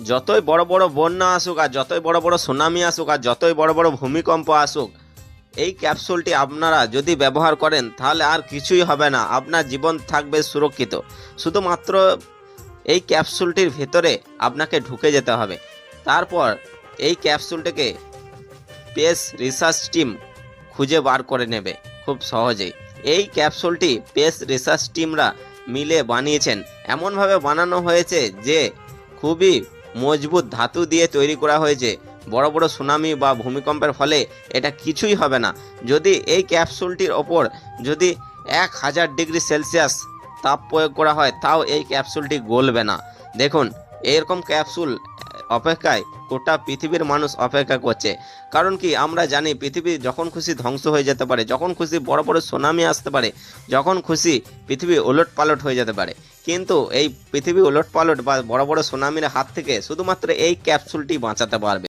যতই বড় বড় বন্যা আসুক আর যতই বড় বড় সুনামি আসুক আর যতই বড় বড় ভূমিকম্প আসুক, এই ক্যাপসুলটি আপনারা যদি ব্যবহার করেন তাহলে আর কিছুই হবে না, আপনার জীবন থাকবে সুরক্ষিত। শুধুমাত্র এই ক্যাপসুলটির ভেতরে আপনাকে ঢুকে যেতে হবে। তারপর এই ক্যাপসুলটিকে স্পেস রিসার্চ টিম খুঁজে বার করে নেবে খুব সহজেই। এই ক্যাপসুলটি স্পেস রিসার্চ টিমরা মিলে বানিয়েছেন। এমনভাবে বানানো হয়েছে যে খুবই মজবুত ধাতু দিয়ে তৈরি করা হয়েছে। বড় বড় সুনামি বা ভূমিকম্পের ফলে এটা কিছুই হবে না। যদি এই ক্যাপসুলটির ওপর যদি 1000 ডিগ্রি সেলসিয়াস তাপ প্রয়োগ করা হয় তাও এই ক্যাপসুলটি গলবে না। দেখুন, এরকম ক্যাপসুল অপেক্ষায় গোটা পৃথিবীর মানুষ অপেক্ষা করছে। কারণ কি, আমরা জানি পৃথিবী যখন খুশি ধ্বংস হয়ে যেতে পারে, যখন খুশি বড় বড় সুনামি আসতে পারে, যখন খুশি পৃথিবী ওলট পালট হয়ে যেতে পারে। কিন্তু এই পৃথিবী ওলট পালট বা বড় বড় সুনামির হাত থেকে শুধুমাত্র এই ক্যাপসুলটি বাঁচাতে পারবে।